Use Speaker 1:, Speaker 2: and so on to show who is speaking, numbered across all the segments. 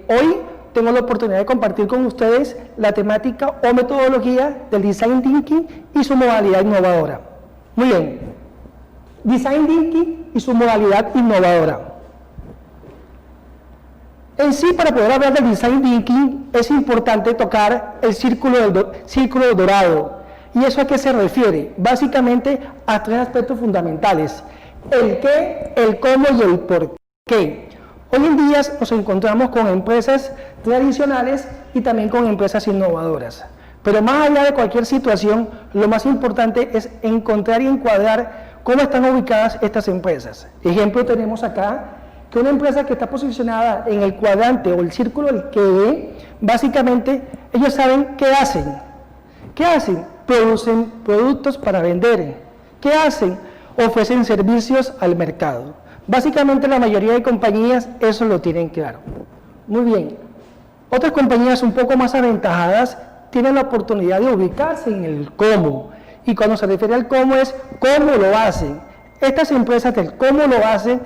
Speaker 1: hoy tengo la oportunidad de compartir con ustedes la temática o metodología del Design Thinking y su modalidad innovadora. Muy bien, Design Thinking y su modalidad innovadora. En sí, para poder hablar del Design Thinking, es importante tocar el círculo dorado. ¿Y eso a qué se refiere? Básicamente a tres aspectos fundamentales: el qué, el cómo y el por qué. Hoy en día nos encontramos con empresas tradicionales y también con empresas innovadoras. Pero más allá de cualquier situación, lo más importante es encontrar y encuadrar cómo están ubicadas estas empresas. Ejemplo, tenemos acá que una empresa que está posicionada en el cuadrante o el círculo del que, básicamente, ellos saben qué hacen. ¿Qué hacen? Producen productos para vender. ¿Qué hacen? Ofrecen servicios al mercado. Básicamente la mayoría de compañías eso lo tienen claro. Muy bien. Otras compañías un poco más aventajadas tienen la oportunidad de ubicarse en el cómo. Y cuando se refiere al cómo es cómo lo hacen. Estas empresas del cómo lo hacen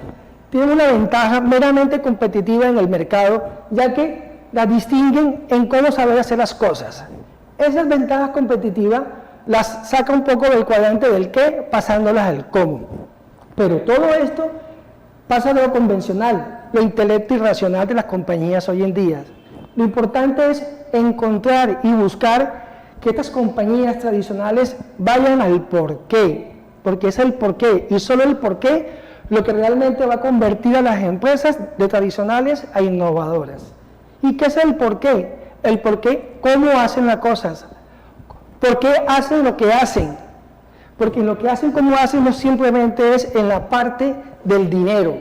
Speaker 1: tienen una ventaja meramente competitiva en el mercado, ya que las distinguen en cómo saber hacer las cosas. Esas ventajas competitivas las saca un poco del cuadrante del qué, pasándolas al cómo. Pero todo esto pasa de lo convencional, lo intelecto y racional de las compañías hoy en día. Lo importante es encontrar y buscar que estas compañías tradicionales vayan al porqué, porque es el porqué y solo el porqué lo que realmente va a convertir a las empresas de tradicionales a innovadoras. ¿Y qué es el porqué? El porqué, cómo hacen las cosas, por qué hacen lo que hacen, porque lo que hacen, cómo hacen, no simplemente es en la parte del dinero.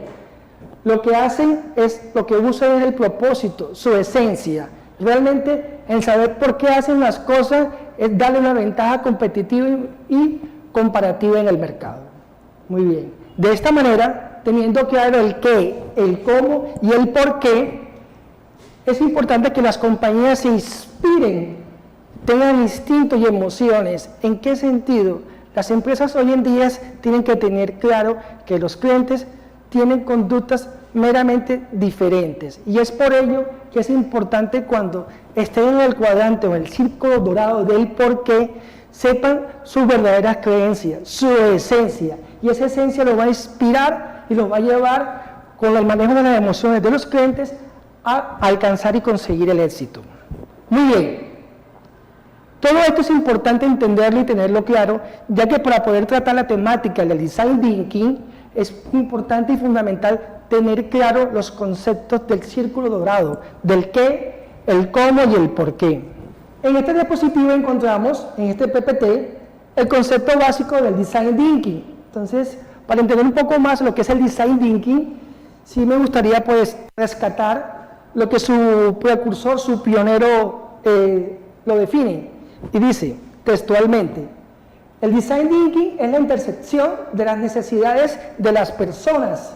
Speaker 1: Lo que hacen es, lo que usan es el propósito, su esencia. Realmente el saber por qué hacen las cosas es darle una ventaja competitiva y comparativa en el mercado. Muy bien. De esta manera, teniendo claro el qué, el cómo y el por qué, es importante que las compañías se inspiren, tengan instintos y emociones. ¿En qué sentido? Las empresas hoy en día tienen que tener claro que los clientes tienen conductas meramente diferentes. Y es por ello que es importante cuando estén en el cuadrante o en el círculo dorado del por qué, sepan sus verdaderas creencias, su esencia. Y esa esencia los va a inspirar y los va a llevar con el manejo de las emociones de los clientes a alcanzar y conseguir el éxito. Muy bien. Todo esto es importante entenderlo y tenerlo claro, ya que para poder tratar la temática del Design Thinking es importante y fundamental tener claro los conceptos del círculo dorado, del qué, el cómo y el por qué. En esta diapositiva encontramos, en este PPT, el concepto básico del Design Thinking. Entonces, para entender un poco más lo que es el Design Thinking, sí me gustaría pues rescatar lo que su precursor, su pionero lo define. Y dice textualmente: el Design Thinking es la intersección de las necesidades de las personas,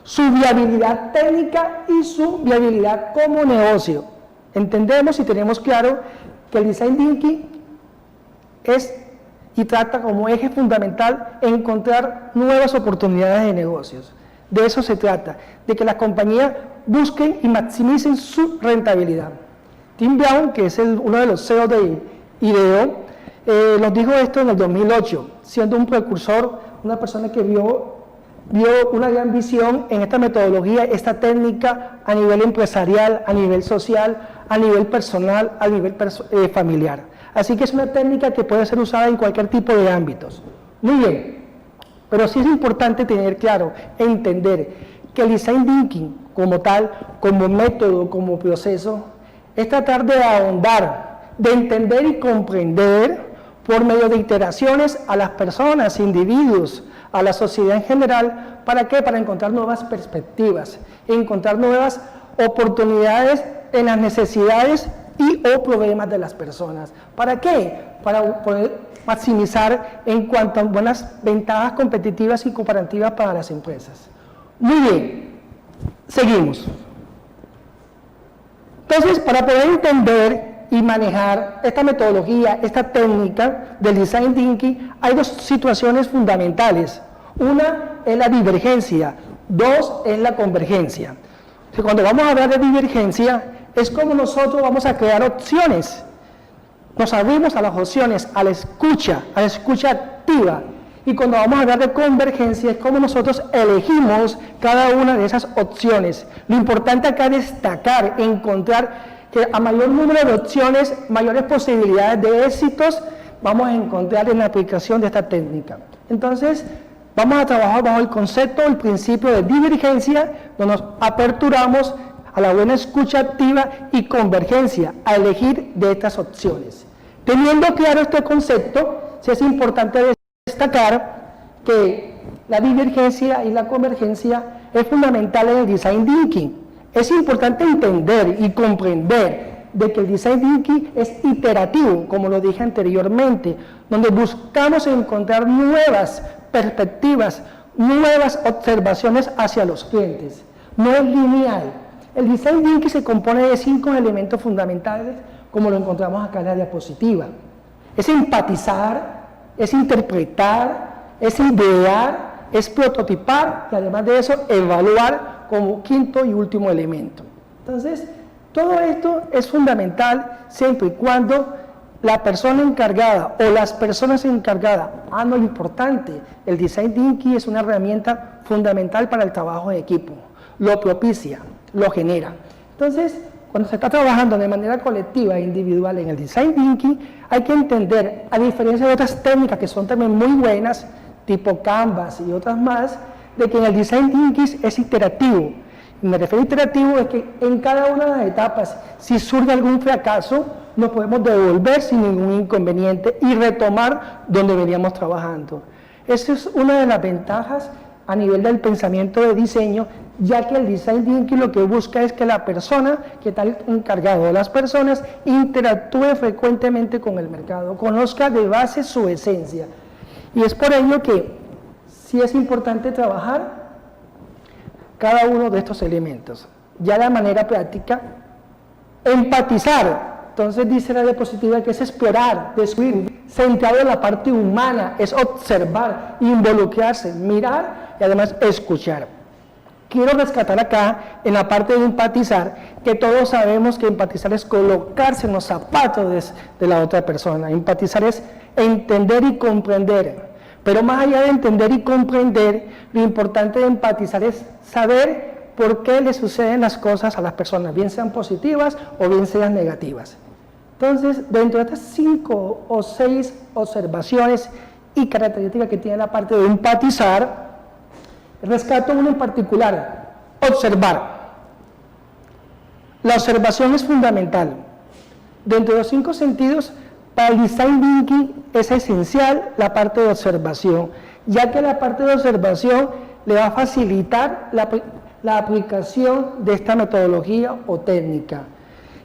Speaker 1: su viabilidad técnica y su viabilidad como negocio. Entendemos y tenemos claro que el Design Thinking es y trata como eje fundamental encontrar nuevas oportunidades de negocios. De eso se trata, de que las compañías busquen y maximicen su rentabilidad. Tim Brown, que es uno de los CEOs de IDEO, nos dijo esto en el 2008, siendo un precursor, una persona que vio una gran visión en esta metodología, esta técnica a nivel empresarial, a nivel social, a nivel personal, a nivel familiar. Así que es una técnica que puede ser usada en cualquier tipo de ámbitos. Muy bien, pero sí es importante tener claro, entender que el Design Thinking como tal, como método, como proceso, es tratar de ahondar, de entender y comprender por medio de iteraciones a las personas, individuos, a la sociedad en general. ¿Para qué? Para encontrar nuevas perspectivas, encontrar nuevas oportunidades en las necesidades y o problemas de las personas. ¿Para qué? Para poder maximizar en cuanto a buenas ventajas competitivas y comparativas para las empresas. Muy bien, seguimos. Entonces, para poder entender y manejar esta metodología, esta técnica del Design Thinking, hay dos situaciones fundamentales. Una es la divergencia, dos es la convergencia. que cuando vamos a hablar de divergencia, es como nosotros vamos a crear opciones. Nos abrimos a las opciones, a la escucha activa. Y cuando vamos a hablar de convergencia, es como nosotros elegimos cada una de esas opciones. Lo importante acá es destacar, encontrar que a mayor número de opciones, mayores posibilidades de éxitos vamos a encontrar en la aplicación de esta técnica. Entonces, vamos a trabajar bajo el concepto, el principio de divergencia, donde nos aperturamos a la buena escucha activa y convergencia, a elegir de estas opciones. Teniendo claro este concepto, sí es importante destacar que la divergencia y la convergencia es fundamental en el Design Thinking. Es importante entender y comprender de que el Design Thinking es iterativo, como lo dije anteriormente, donde buscamos encontrar nuevas perspectivas, nuevas observaciones hacia los clientes. No es lineal. El Design Thinking se compone de 5 elementos fundamentales, como lo encontramos acá en la diapositiva. Es empatizar, es interpretar, es idear, es prototipar y además de eso evaluar como quinto y último elemento. Entonces, todo esto es fundamental siempre y cuando la persona encargada o las personas encargadas, no es importante, el Design Thinking es una herramienta fundamental para el trabajo en equipo, lo propicia, lo genera. Entonces, cuando se está trabajando de manera colectiva e individual en el Design Thinking, hay que entender, a diferencia de otras técnicas que son también muy buenas, tipo Canvas y otras más, de que en el Design Thinking es iterativo. Y me refiero a iterativo es que en cada una de las etapas, si surge algún fracaso, nos podemos devolver sin ningún inconveniente y retomar donde veníamos trabajando. Esa es una de las ventajas a nivel del pensamiento de diseño, ya que el Design Thinking lo que busca es que la persona que está encargado de las personas interactúe frecuentemente con el mercado, conozca de base su esencia. Y es por ello que sí es importante trabajar cada uno de estos elementos. Ya de manera práctica, empatizar. Entonces dice la diapositiva que es explorar, descubrir, centrado en la parte humana, es observar, involucrarse, mirar y además escuchar. Quiero rescatar acá, en la parte de empatizar, que todos sabemos que empatizar es colocarse en los zapatos de la otra persona. Empatizar es entender y comprender. Pero más allá de entender y comprender, lo importante de empatizar es saber por qué le suceden las cosas a las personas, bien sean positivas o bien sean negativas. Entonces, dentro de estas 5 o 6 observaciones y características que tiene la parte de empatizar, rescato una en particular, observar. La observación es fundamental. Dentro de los 5 sentidos, para el Design Thinking es esencial la parte de observación, ya que la parte de observación le va a facilitar la aplicación de esta metodología o técnica.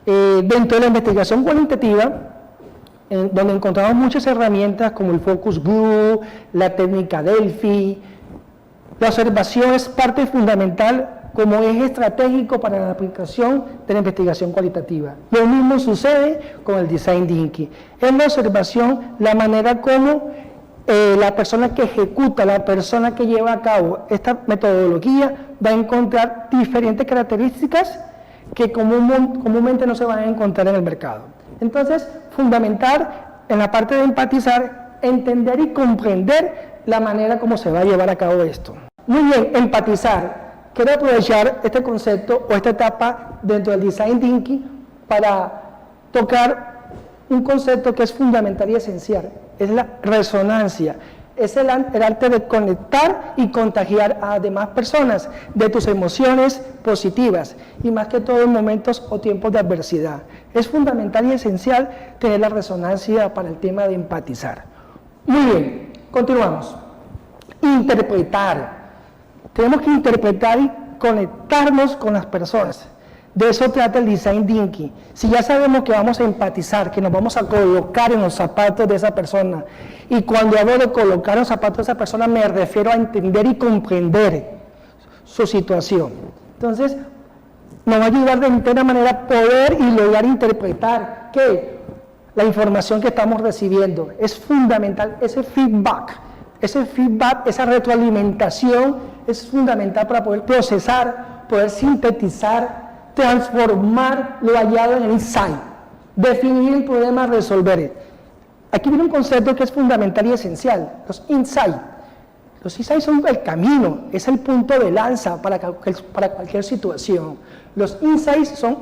Speaker 1: Dentro de la investigación cualitativa, donde encontramos muchas herramientas como el Focus Group, la técnica Delphi, la observación es parte fundamental como eje estratégico para la aplicación de la investigación cualitativa. Lo mismo sucede con el Design Thinking. En la observación, la manera como la persona que ejecuta, la persona que lleva a cabo esta metodología va a encontrar diferentes características que comúnmente no se van a encontrar en el mercado. Entonces, fundamental en la parte de empatizar, entender y comprender la manera como se va a llevar a cabo esto. Muy bien, empatizar. Quiero aprovechar este concepto o esta etapa dentro del Design Thinking para tocar un concepto que es fundamental y esencial, es la resonancia. Es el arte de conectar y contagiar a demás personas de tus emociones positivas y más que todo en momentos o tiempos de adversidad. Es fundamental y esencial tener la resonancia para el tema de empatizar. Muy bien, continuamos. Interpretar. Tenemos que interpretar y conectarnos con las personas. De eso trata el Design Thinking. Si ya sabemos que vamos a empatizar, que nos vamos a colocar en los zapatos de esa persona, y cuando hablo de colocar en los zapatos de esa persona me refiero a entender y comprender su situación. Entonces, nos va a ayudar de entera manera a poder y lograr interpretar que la información que estamos recibiendo es fundamental, ese feedback, esa retroalimentación es fundamental para poder procesar poder sintetizar, transformar lo hallado en el insight, definir el problema, resolver. Aquí viene un concepto que es fundamental y esencial, los insights. Los insights son el camino, es el punto de lanza para cualquier situación. Los insights son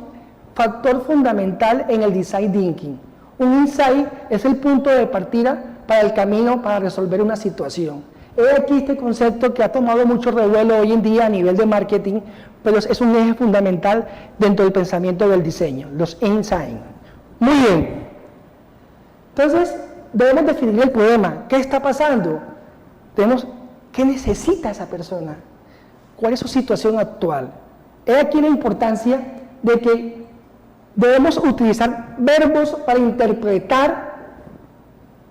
Speaker 1: factor fundamental en el design thinking. Un insight es el punto de partida para el camino para resolver una situación. He aquí este concepto que ha tomado mucho revuelo hoy en día a nivel de marketing, pero es un eje fundamental dentro del pensamiento del diseño, los insights. Muy bien. Entonces, debemos definir el problema. ¿Qué está pasando? ¿Qué necesita esa persona? ¿Cuál es su situación actual? He aquí la importancia de que debemos utilizar verbos para interpretar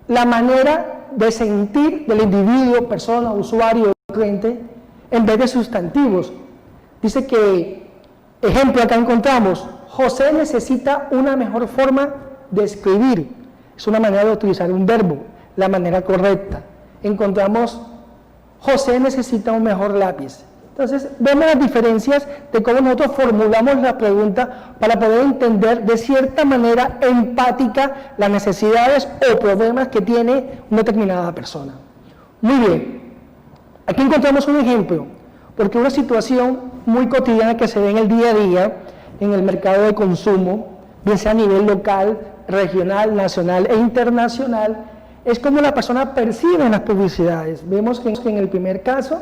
Speaker 1: la manera de sentir del individuo, persona, usuario, cliente, en vez de sustantivos. Dice que, ejemplo, acá encontramos, José necesita una mejor forma de escribir. Es una manera de utilizar un verbo, la manera correcta. Encontramos, José necesita un mejor lápiz. Entonces, vemos las diferencias de cómo nosotros formulamos la pregunta para poder entender de cierta manera empática las necesidades o problemas que tiene una determinada persona. Muy bien, aquí encontramos un ejemplo, porque una situación muy cotidiana que se ve en el día a día, en el mercado de consumo, bien sea a nivel local, regional, nacional e internacional, es como la persona percibe las publicidades. Vemos que en el primer caso,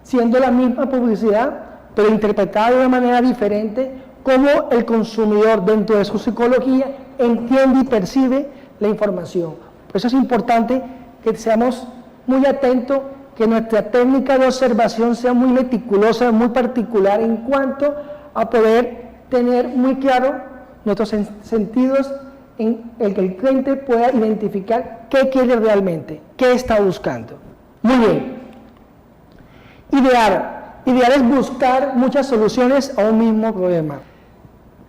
Speaker 1: siendo la misma publicidad, pero interpretada de una manera diferente, cómo el consumidor dentro de su psicología entiende y percibe la información. Por eso es importante que seamos muy atentos, que nuestra técnica de observación sea muy meticulosa, muy particular en cuanto a poder tener muy claro nuestros sentidos en el que el cliente pueda identificar qué quiere realmente, qué está buscando. Muy bien. Idear es buscar muchas soluciones a un mismo problema.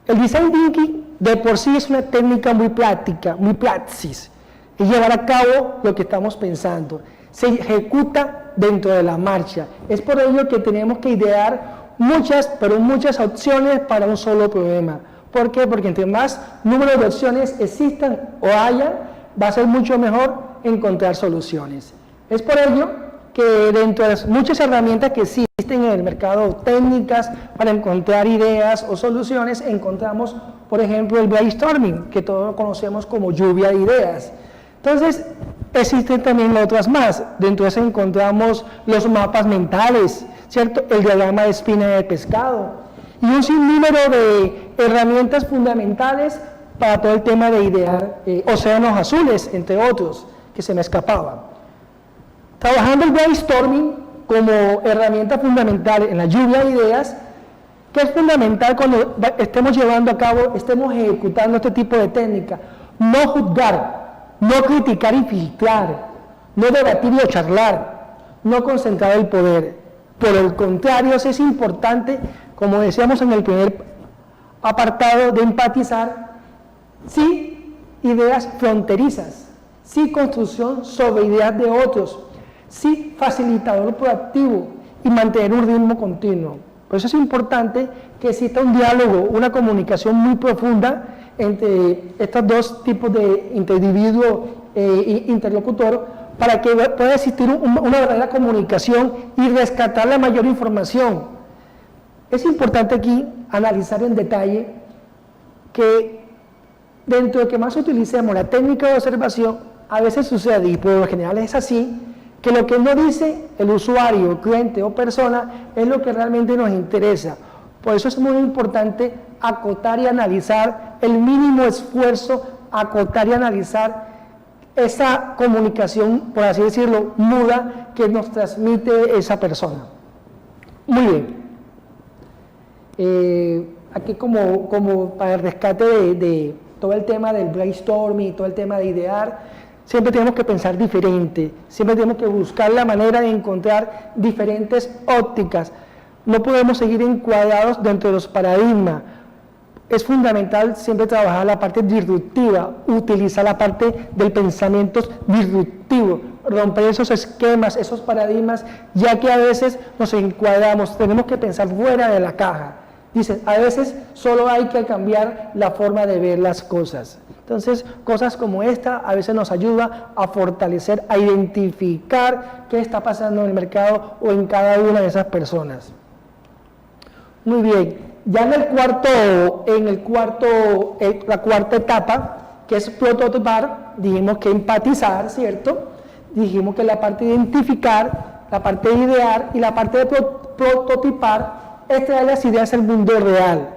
Speaker 1: El design thinking de por sí es una técnica muy práctica, muy praxis, es llevar a cabo lo que estamos pensando, se ejecuta dentro de la marcha. Es por ello que tenemos que idear muchas opciones para un solo problema. ¿Por qué? Porque entre más número de opciones existan o haya, va a ser mucho mejor encontrar soluciones. Es por ello que dentro de las muchas herramientas que existen en el mercado, técnicas para encontrar ideas o soluciones, encontramos, por ejemplo, el brainstorming, que todos conocemos como lluvia de ideas. Entonces, existen también otras más. Dentro de eso encontramos los mapas mentales, ¿cierto? El diagrama de espina del pescado, y un sinnúmero de herramientas fundamentales para todo el tema de idear, océanos azules, entre otros, que se me escapaban. Trabajando el brainstorming como herramienta fundamental en la lluvia de ideas, que es fundamental cuando estemos llevando a cabo, estemos ejecutando este tipo de técnica. No juzgar, no criticar y filtrar, no debatir o charlar, no concentrar el poder. Por el contrario, es importante, como decíamos en el primer apartado, de empatizar, sí, ideas fronterizas, sí, construcción sobre ideas de otros, sí, facilitador proactivo y mantener un ritmo continuo. Por eso es importante que exista un diálogo, una comunicación muy profunda entre estos dos tipos de individuo e interlocutor, para que pueda existir una verdadera comunicación y rescatar la mayor información. Es importante aquí analizar en detalle que dentro de que más utilicemos la técnica de observación, a veces sucede, y por lo general es así, que lo que no dice el usuario, cliente o persona es lo que realmente nos interesa. Por eso es muy importante acotar y analizar el mínimo esfuerzo, acotar y analizar esa comunicación, por así decirlo, muda que nos transmite esa persona. Muy bien. Aquí como para el rescate de todo el tema del brainstorming, todo el tema de idear, siempre tenemos que pensar diferente, siempre tenemos que buscar la manera de encontrar diferentes ópticas. No podemos seguir encuadrados dentro de los paradigmas. Es fundamental siempre trabajar la parte disruptiva, utilizar la parte del pensamiento disruptivo romper esos esquemas, esos paradigmas, ya que a veces nos encuadramos, tenemos que pensar fuera de la caja. Dice, a veces solo hay que cambiar la forma de ver las cosas. Entonces, cosas como esta a veces nos ayuda a fortalecer, a identificar qué está pasando en el mercado o en cada una de esas personas. Muy bien, ya en la cuarta etapa, que es prototipar, dijimos que empatizar, ¿cierto? Dijimos que la parte de identificar, la parte de idear y la parte de prototipar, extraer las ideas del mundo real.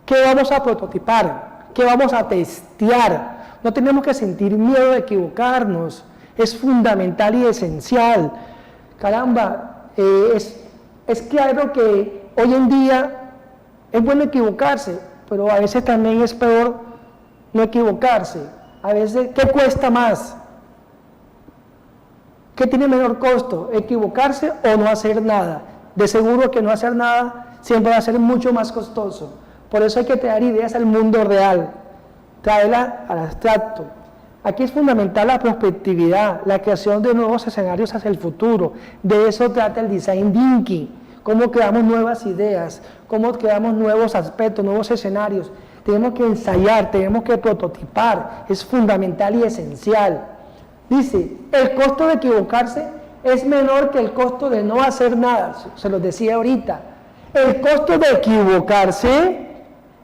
Speaker 1: ¿Qué vamos a prototipar? ¿Qué vamos a testear? No tenemos que sentir miedo de equivocarnos, es fundamental y esencial. Caramba, es claro que hoy en día es bueno equivocarse, pero a veces también es peor no equivocarse. A veces, ¿qué cuesta más? ¿Qué tiene menor costo? ¿Equivocarse o no hacer nada? De seguro que no hacer nada siempre va a ser mucho más costoso. Por eso hay que traer ideas al mundo real, traerla al abstracto. Aquí es fundamental la prospectividad, la creación de nuevos escenarios hacia el futuro. De eso trata el design thinking. Cómo creamos nuevas ideas, cómo creamos nuevos aspectos, nuevos escenarios. Tenemos que ensayar, tenemos que prototipar. Es fundamental y esencial. Dice, el costo de equivocarse es menor que el costo de no hacer nada. Se los decía ahorita. El costo de equivocarse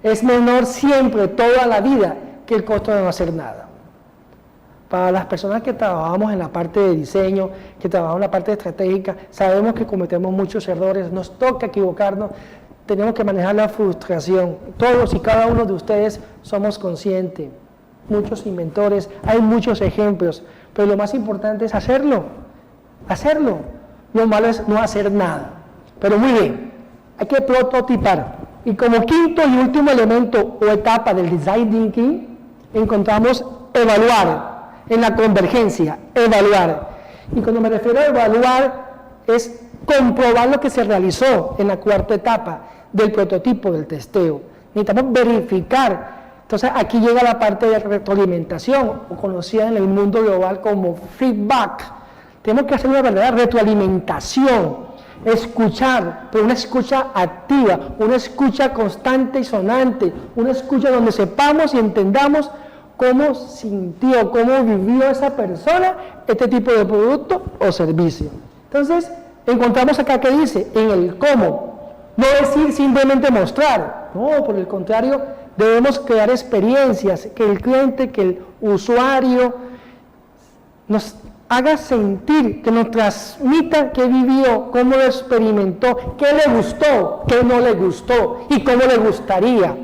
Speaker 1: es menor siempre, toda la vida, que el costo de no hacer nada. Para las personas que trabajamos en la parte de diseño, que trabajamos en la parte estratégica, sabemos que cometemos muchos errores, nos toca equivocarnos, tenemos que manejar la frustración. Todos y cada uno de ustedes somos conscientes, muchos inventores, hay muchos ejemplos, pero lo más importante es hacerlo. Lo malo es no hacer nada. Pero muy bien, hay que prototipar. Y como quinto y último elemento o etapa del design thinking, encontramos evaluar. En la convergencia, evaluar. Y cuando me refiero a evaluar, es comprobar lo que se realizó en la cuarta etapa del prototipo, del testeo. Necesitamos verificar. Entonces aquí llega la parte de retroalimentación, o conocida en el mundo global como feedback. Tenemos que hacer una verdadera retroalimentación, escuchar, pero una escucha activa, una escucha constante y sonante, una escucha donde sepamos y entendamos cómo sintió, cómo vivió esa persona este tipo de producto o servicio. Entonces, encontramos acá que dice, en el cómo, no decir simplemente mostrar, no, por el contrario, debemos crear experiencias, que el cliente, que el usuario nos haga sentir, que nos transmita qué vivió, cómo lo experimentó, qué le gustó, qué no le gustó y cómo le gustaría.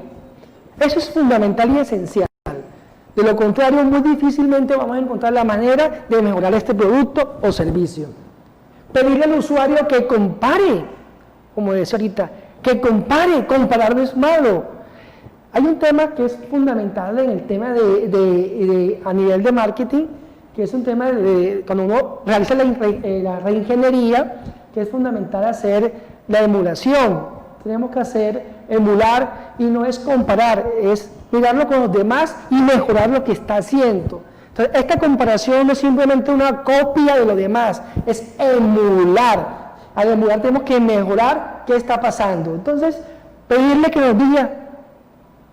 Speaker 1: Eso es fundamental y esencial. De lo contrario, muy difícilmente vamos a encontrar la manera de mejorar este producto o servicio. Pedirle al usuario que compare, como decía ahorita, que compare, comparar no es malo. Hay un tema que es fundamental en el tema a nivel de marketing, que es un tema de cuando uno realiza la reingeniería, que es fundamental hacer la emulación. Tenemos que emular, y no es comparar, es mirarlo con los demás y mejorar lo que está haciendo. Entonces, esta comparación no es simplemente una copia de lo demás, es emular. Al emular tenemos que mejorar qué está pasando. Entonces, pedirle que nos diga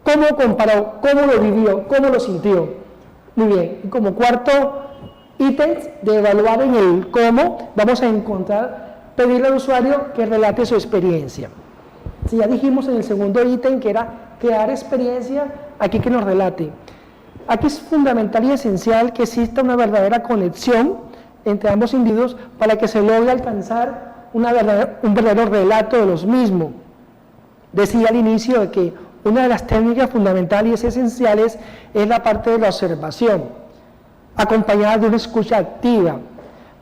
Speaker 1: cómo comparó, cómo lo vivió, cómo lo sintió. Muy bien, y como cuarto ítem de evaluar en el cómo, vamos a pedirle al usuario que relate su experiencia. Si ya dijimos en el segundo ítem que era crear experiencia, aquí que nos relate. Aquí es fundamental y esencial que exista una verdadera conexión entre ambos individuos para que se logre alcanzar un verdadero relato de los mismos. Decía al inicio de que una de las técnicas fundamentales y esenciales es la parte de la observación, acompañada de una escucha activa.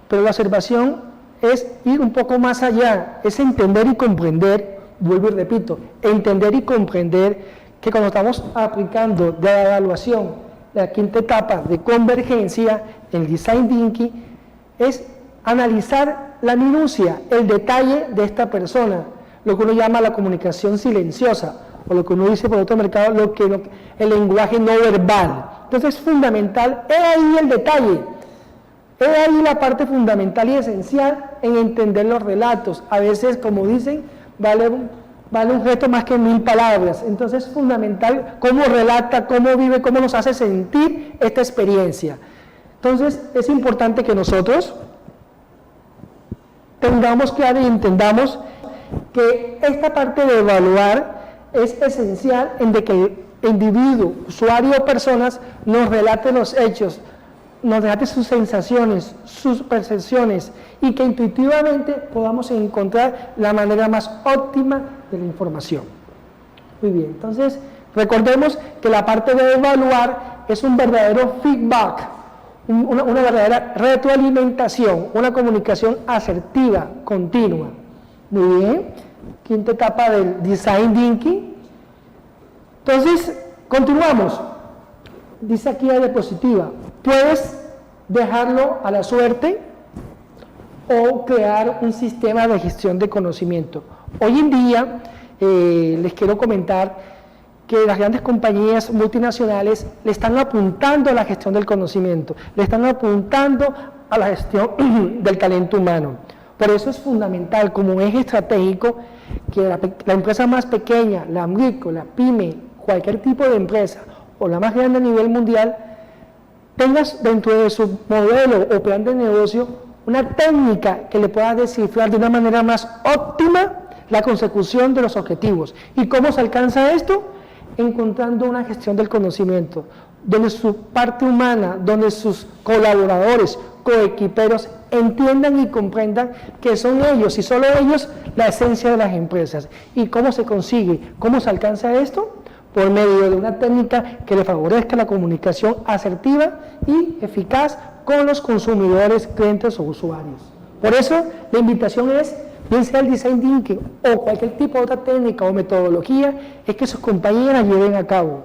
Speaker 1: Pero la observación es ir un poco más allá, es entender y comprender. Vuelvo y repito, entender y comprender que cuando estamos aplicando de la evaluación, la quinta etapa de convergencia, el design thinking, es analizar la minucia, el detalle de esta persona, lo que uno llama la comunicación silenciosa, o lo que uno dice por otro mercado, el lenguaje no verbal. Entonces es fundamental, he ahí el detalle, He ahí la parte fundamental y esencial en entender los relatos. A veces, como dicen, vale un gesto más que 1000 palabras. Entonces es fundamental cómo relata, cómo vive, cómo nos hace sentir esta experiencia. Entonces es importante que nosotros tengamos claro y entendamos que esta parte de evaluar es esencial en de que el individuo, usuario o personas nos relate los hechos, nos relate sus sensaciones, sus percepciones y que intuitivamente podamos encontrar la manera más óptima de la información. Muy bien, entonces recordemos que la parte de evaluar es un verdadero feedback, una verdadera retroalimentación, una comunicación asertiva, continua. Muy bien, quinta etapa del Design Thinking. Entonces, continuamos. Dice aquí la diapositiva, puedes dejarlo a la suerte o crear un sistema de gestión de conocimiento. Hoy en día les quiero comentar que las grandes compañías multinacionales le están apuntando a la gestión del conocimiento, le están apuntando a la gestión del talento humano. Por eso es fundamental como eje estratégico que la empresa más pequeña, la micro, la pyme, cualquier tipo de empresa o la más grande a nivel mundial, tengas dentro de su modelo o plan de negocio una técnica que le pueda descifrar de una manera más óptima la consecución de los objetivos. ¿Y cómo se alcanza esto? Encontrando una gestión del conocimiento, donde su parte humana, donde sus colaboradores, coequiperos, entiendan y comprendan que son ellos y solo ellos la esencia de las empresas. ¿Y cómo se consigue? ¿Cómo se alcanza esto? Por medio de una técnica que le favorezca la comunicación asertiva y eficaz con los consumidores, clientes o usuarios. Por eso, la invitación es, bien sea el Design Thinking o cualquier tipo de otra técnica o metodología, es que sus compañías la lleven a cabo.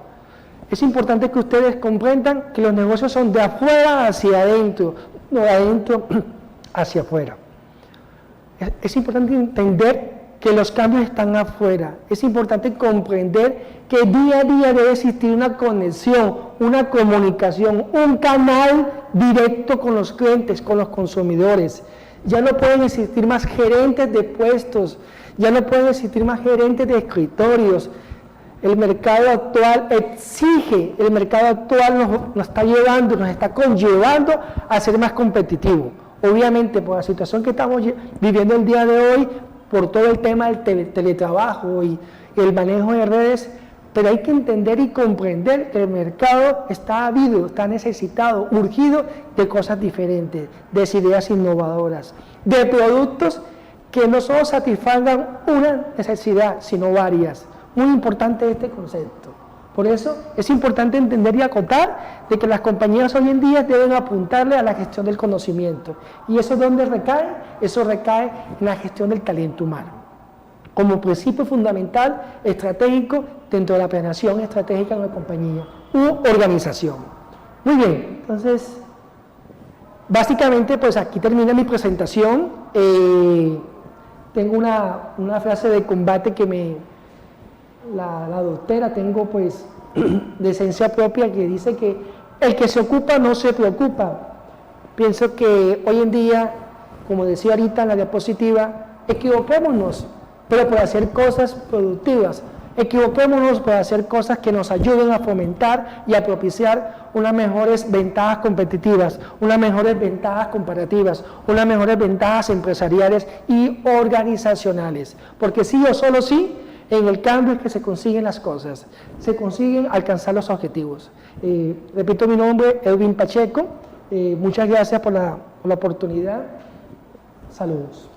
Speaker 1: Es importante que ustedes comprendan que los negocios son de afuera hacia adentro, no de adentro hacia afuera. Es importante entender que los cambios están afuera. Es importante comprender que día a día debe existir una conexión, una comunicación, un canal directo con los clientes, con los consumidores. Ya no pueden existir más gerentes de puestos, ya no pueden existir más gerentes de escritorios. El mercado actual exige, el mercado actual nos está llevando, nos está conllevando a ser más competitivo. Obviamente, por la situación que estamos viviendo el día de hoy, por todo el tema del teletrabajo y el manejo de redes, pero hay que entender y comprender que el mercado está ávido, está necesitado, urgido de cosas diferentes, de ideas innovadoras, de productos que no solo satisfagan una necesidad, sino varias. Muy importante este concepto. Por eso es importante entender y acotar de que las compañías hoy en día deben apuntarle a la gestión del conocimiento. ¿Y eso dónde recae? Eso recae en la gestión del talento humano, como principio fundamental, estratégico, dentro de la planeación estratégica de una compañía u organización. Muy bien, entonces, básicamente, pues aquí termina mi presentación. Tengo una frase de combate que la adoptera, tengo pues de esencia propia, que dice que el que se ocupa no se preocupa. Pienso que hoy en día, como decía ahorita en la diapositiva, equivoquémonos, pero por hacer cosas productivas. Equivoquémonos por hacer cosas que nos ayuden a fomentar y a propiciar unas mejores ventajas competitivas, unas mejores ventajas comparativas, unas mejores ventajas empresariales y organizacionales. Porque sí o solo sí, en el cambio es que se consiguen las cosas, se consiguen alcanzar los objetivos. Repito mi nombre, Edwin Pacheco. Muchas gracias por la oportunidad. Saludos.